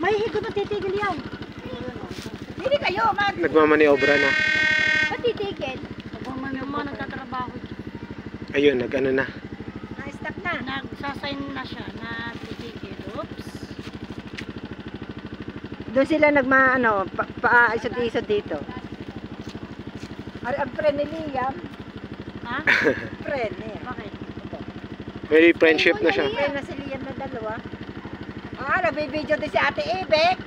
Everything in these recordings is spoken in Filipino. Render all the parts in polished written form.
May higod na titigil yan. Hindi kayo, Nagmamaniobra na. ba't titigil? Yung mga nagtatrabaho. Ayun, nag-ano na. Na-stop na. Nagsasign na siya na titigil. Oops. Doon sila paisod-isod dito. Ang friend ni Liam. Ha? Friend niya. Bakit? May friendship na siya. Friend na si Liam na dalawa. Nabibidyo din si Ate Ibek.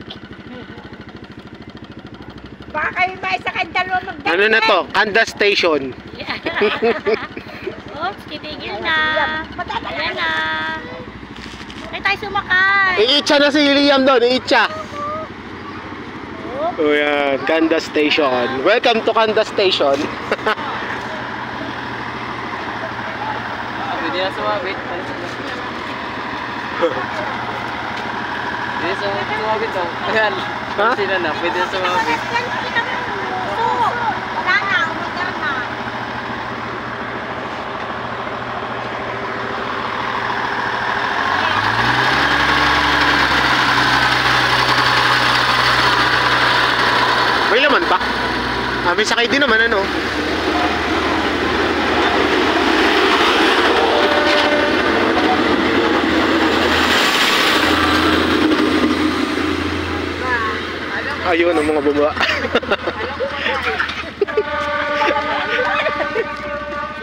Baka kayo maisa kayong dalawa magdagdag. Ano na to? Kanda Station. Oops, titigil na. Ayan na. Kaya tayo sumakay. Iitsa na si Liam doon, iitsa. O yan, Kanda Station. Welcome to Kanda Station. Pwede na sumabit. Pwede na sumabit oh. Ayan. Ha? Sila na, pwede na sumabit. May laman ba? May sakay din naman ano. Ayun ang mga baba.